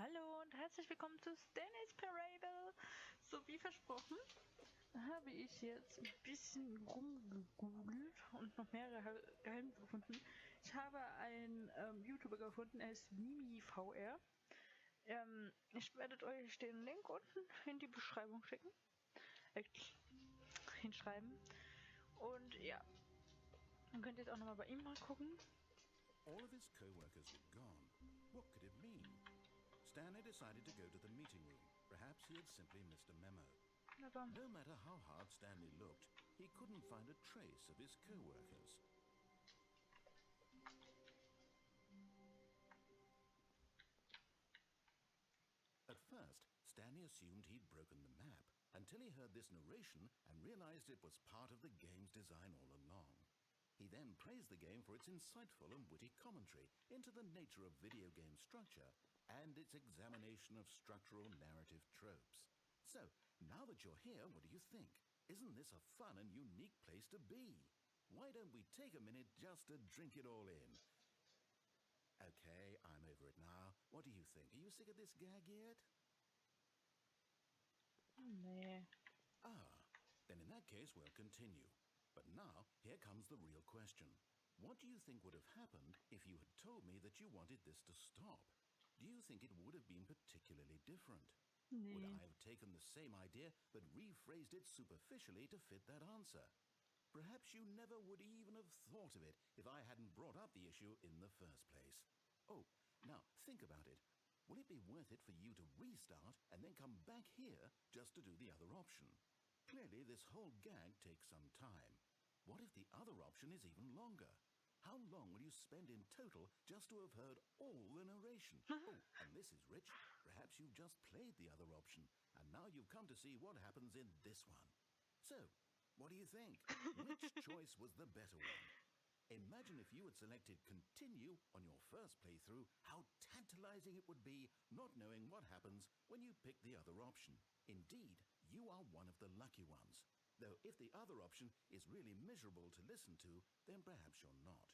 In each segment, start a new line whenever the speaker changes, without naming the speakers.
Hallo und herzlich willkommen zu Stanley Parable. So wie versprochen habe ich jetzt ein bisschen rumgegoogelt und noch mehrere Geheimnisse gefunden. Ich habe einen YouTuber gefunden, er ist MimiVR. Ich werde euch den Link unten in die Beschreibung schicken. Hinschreiben. Und ja, dann könnt ihr jetzt auch nochmal bei ihm mal gucken.
All of his co-workers were gone. What could it mean? Stanley decided to go to the meeting room. Perhaps he had simply missed a memo. No matter how hard Stanley looked, he couldn't find a trace of his co-workers. At first, Stanley assumed he'd broken the map until he heard this narration and realized it was part of the game's design all along. He then praised the game for its insightful and witty commentary into the nature of video game structure and its examination of structural narrative tropes. So, now that you're here, what do you think? Isn't this a fun and unique place to be? Why don't we take a minute just to drink it all in? Okay, I'm over it now. What do you think? Are you sick of this gag yet?
Nee.
Ah, then in that case we'll continue. But now, here comes the real question. What do you think would have happened if you had told me that you wanted this to stop? Do you think it would have been particularly different?
Nee.
Would I have taken the same idea but rephrased it superficially to fit that answer? Perhaps you never would even have thought of it if I hadn't brought up the issue in the first place. Oh, now think about it. Will it be worth it for you to restart and then come back here just to do the other option? Clearly, this whole gag takes some time. What if the other option is even longer? How long will you spend in total just to have heard all the narration? Oh, and this is rich. Perhaps you've just played the other option, and now you've come to see what happens in this one. So, what do you think? Which choice was the better one? Imagine if you had selected continue on your first playthrough, how tantalizing it would be not knowing what happens when you pick the other option. Indeed, you are one of the lucky ones. Though if the other option is really miserable to listen to, then perhaps you're not.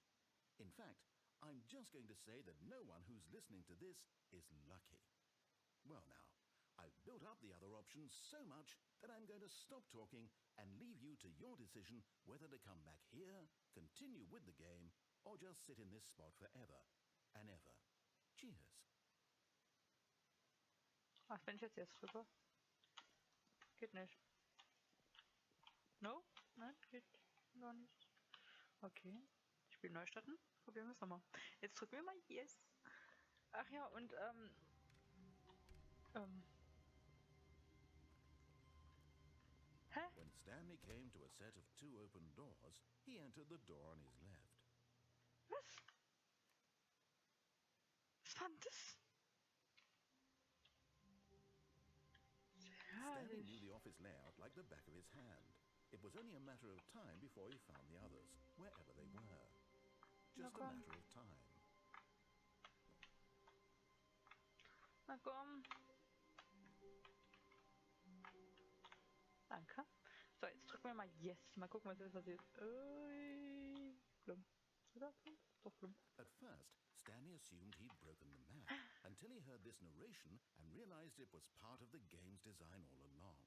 In fact, I'm just going to say that no one who's listening to this is lucky. Well now, I've built up the other option so much that I'm going to stop talking and leave you to your decision whether to come back here, continue with the game, or just sit in this spot forever and ever. Cheers.
Ach, bin ich jetzt drüber? Geht nicht. No? Nein, geht gar nicht. Okay. Spiel neu starten. Probieren wir es nochmal. Jetzt drücken wir mal Yes. Ach ja, und Hä?
When Stanley came to a set of 2 open doors, he entered the door on his left.
Was? Was war denn das?
Stanley knew the office layout like the back of his hand. It was only a matter of time before he found the others, wherever they were. Just a matter of time.
Na komm. Danke. So, jetzt drücken wir mal Yes. Mal gucken, was jetzt passiert. Plump. Oder plump? Doch plump.
At first, Stanley assumed he'd broken the map until he heard this narration and realized it was part of the game's design all along.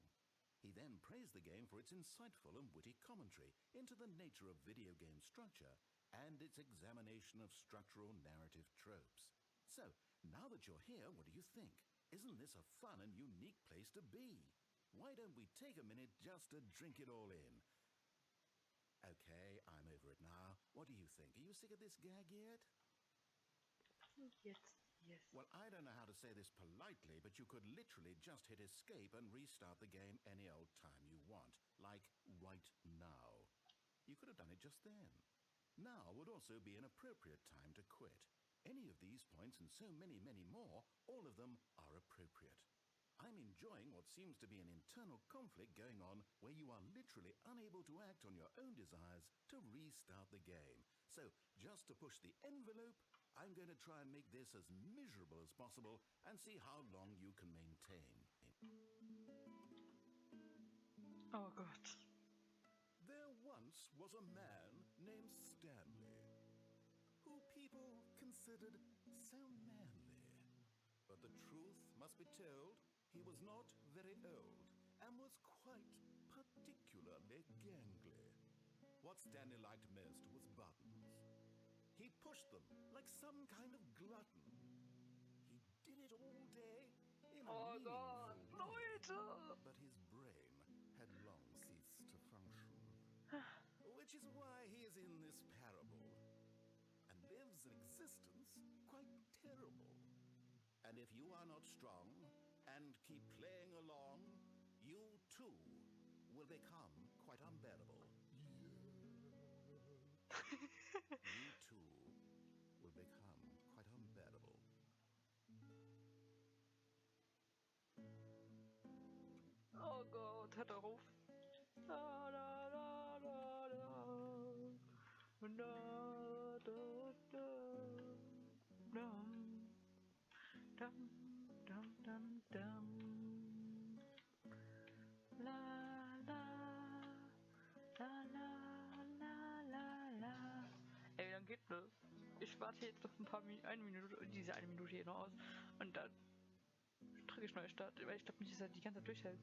He then praised the game for its insightful and witty commentary into the nature of video game structure and its examination of structural narrative tropes. So, now that you're here, what do you think? Isn't this a fun and unique place to be? Why don't we take a minute just to drink it all in? Okay, I'm over it now. What do you think? Are you sick of this gag yet?
Jetzt Yes.
Well, I don't know how to say this politely, but you could literally just hit escape and restart the game any old time you want. Like right now. You could have done it just then. Now would also be an appropriate time to quit. Any of these points and so many, many more, all of them are appropriate. I'm enjoying what seems to be an internal conflict going on where you are literally unable to act on your own desires to restart the game. So, just to push the envelope, I'm going to try and make this as miserable as possible and see how long you can maintain.
Oh Gott.
There once was a man named Stanley, who people considered so manly. But the truth must be told, he was not very old and was quite particularly gangly. What Stanley liked most was buttons. He pushed them like some kind of glutton. He did it all day in a
Oh
meaningful
Gott,
way.
Leute!
But his brain had long ceased to function. Which is why he is in this parable and lives an existence quite terrible. And if you are not strong and keep playing along, you too will become quite unbearable. You too will become quite unbearable.
Oh Gott, hört auf. Da, da, da, da, da. Da, da, da. Dum, dum, dum, dum, dum. La, la, la, la, la, la, la. Ey, wie lange geht das? Ich warte jetzt noch eine Minute, diese eine Minute hier noch aus und dann drücke ich neu Start, weil ich glaube nicht, dass er die ganze Zeit durchhält.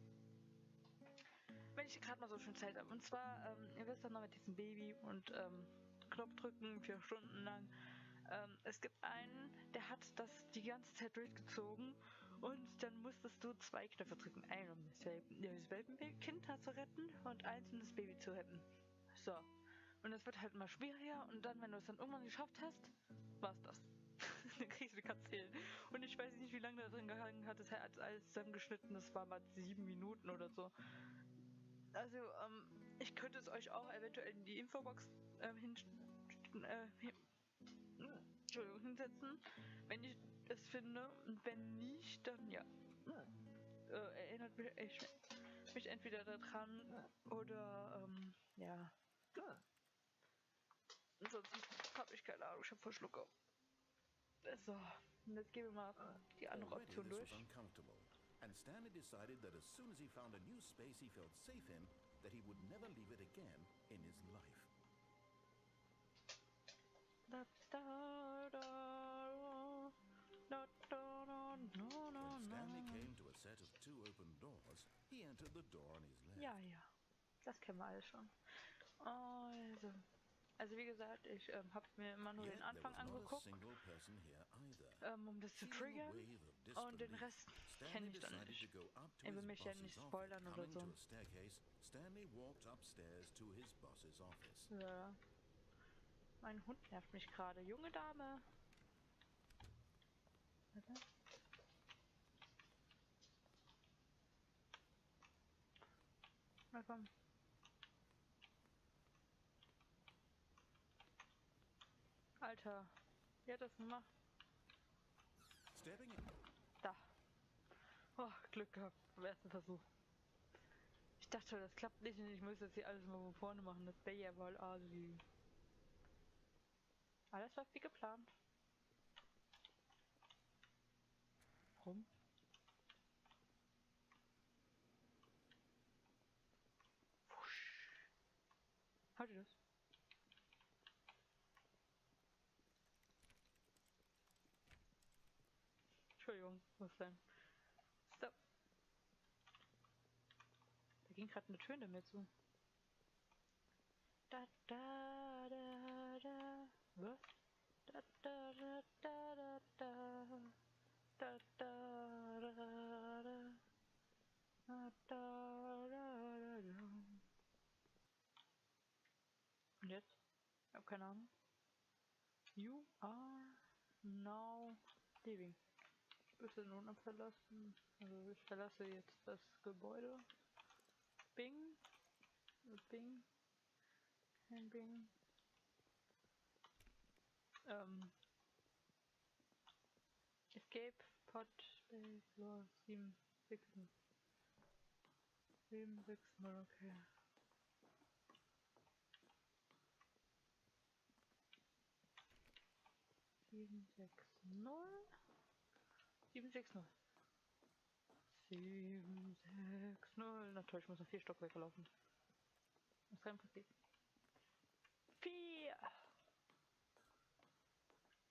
Wenn ich gerade mal so schön Zeit habe. Und zwar, ihr wisst doch noch mit diesem Baby und Knopf drücken 4 Stunden lang. Es gibt einen, der hat das die ganze Zeit durchgezogen und dann musstest du 2 Knöpfe drücken. Einen, um das Welpenkind zu retten und eins, um das Baby zu retten. So. Und es wird halt immer schwieriger und dann, wenn du es dann irgendwann geschafft hast, war's das. Dann kriegst du die Zählen. Und ich weiß nicht, wie lange da drin gehangen hat. Das hat alles zusammengeschnitten. Das war mal 7 Minuten oder so. Also, ich könnte es euch auch eventuell in die Infobox hinsetzen, wenn ich es finde. Und wenn nicht, dann ja. Erinnert mich entweder daran oder, ja. Ansonsten habe ich keine Ahnung, ich habe voll Schluck auf. So, und jetzt gehen wir mal die andere
Already
Option
this
durch.
was uncomfortable, and Stanley decided that as soon as he found a new space he felt safe in, that he would never leave it again in his life.
Da, da, da, da, da, da,
When Stanley came to a set of 2 open doors, he entered the door on his left.
ja, das kennen wir alles schon. Also wie gesagt, ich habe mir immer nur den Anfang angeguckt, um das zu triggern, und den Rest kenne ich dann nicht. Ich will mich ja nicht spoilern oder so. Ja. Mein Hund nervt mich gerade. Junge Dame. Warte. Na komm. Alter, wie hat das gemacht? Da. Oh, Glück gehabt beim ersten Versuch. Ich dachte schon, das klappt nicht und ich muss jetzt hier alles mal von vorne machen. Das wäre ja wohl assi. Alles läuft wie geplant. Warum? Wusch. Habt ihr das? Entschuldigung, was denn? Stop. Da ging gerade eine Tür in mir zu. Da da da da. Was? Da da da da da da. Da da da da. Da da da da. Und jetzt? Ich hab keine Ahnung. You are now leaving. Bitte nun verlassen. Also ich verlasse jetzt das Gebäude. Bing. Bing. Bing. Escape. Pod. Space. 7, 6, 7, 6, 0, okay. 7, 6, 0. 7, 6, 0. 7, 6, 0. Na toll, ich muss noch 4 Stockwerke laufen. Was ist denn passiert? 4,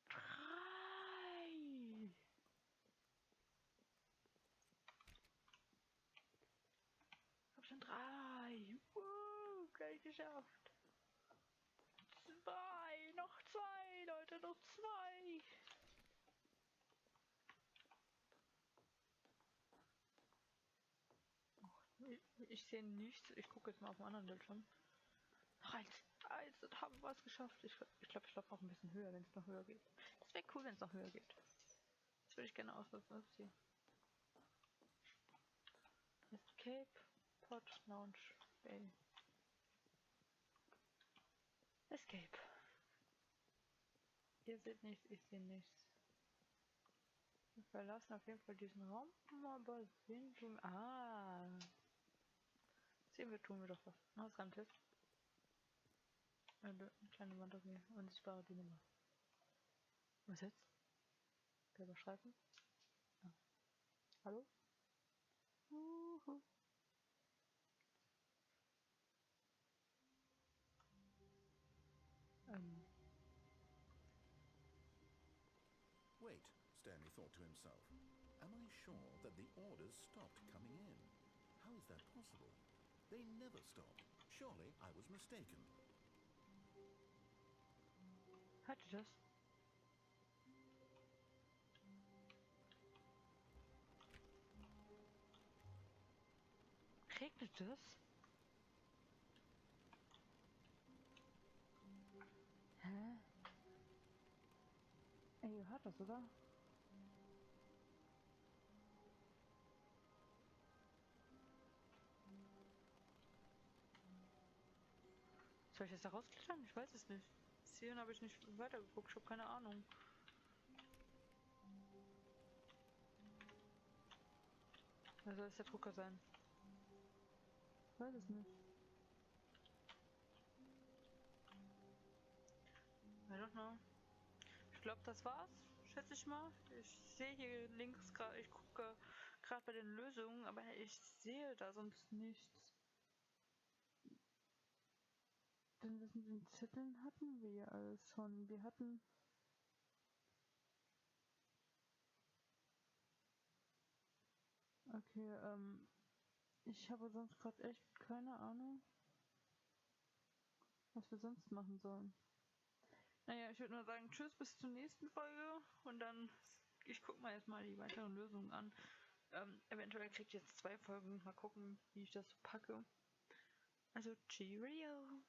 3, geschafft. Noch zwei, Leute, noch zwei. Ich sehe nichts. Ich gucke jetzt mal auf dem anderen Bildschirm. Noch eins, und haben wir es geschafft. Ich glaube, ich laufe auch ein bisschen höher, wenn es noch höher geht. Das wäre cool, wenn es noch höher geht. Das würde ich gerne ausnutzen. Hier. Escape, Pod, Launch, Bay. Escape. Ihr seht nichts, ich sehe nichts. Wir verlassen auf jeden Fall diesen Raum, aber sehen tun. Sehen wir tun wir doch was. Ausranntes. Eine kleine Wand auf mir. Unsichtbare Dynamo. Was jetzt? Gelber Streifen. Ah. Hallo?
Wait, Stanley thought to himself. Am I sure that the orders stopped coming in? How is that possible? They never stopped. Surely I was mistaken.
Hört ihr das? Regnet es? Hä? Ey, ihr hört das, oder? Soll ich jetzt da rausklettern? Ich weiß es nicht. Bis hierhin habe ich nicht weitergeguckt, ich habe keine Ahnung. Wer soll es der Drucker sein? Ich weiß es nicht. I don't know. Ich glaube, das war's, schätze ich mal. Ich sehe hier links gerade, ich gucke gerade bei den Lösungen, aber ich sehe da sonst nichts. Denn das mit den Zetteln hatten wir ja alles schon. Wir hatten... Okay, ich habe sonst gerade echt keine Ahnung, was wir sonst machen sollen. Naja, ich würde nur sagen, tschüss, bis zur nächsten Folge und dann, ich gucke mal jetzt mal die weiteren Lösungen an. Eventuell kriegt ihr jetzt 2 Folgen, mal gucken, wie ich das packe. Also, Cheerio!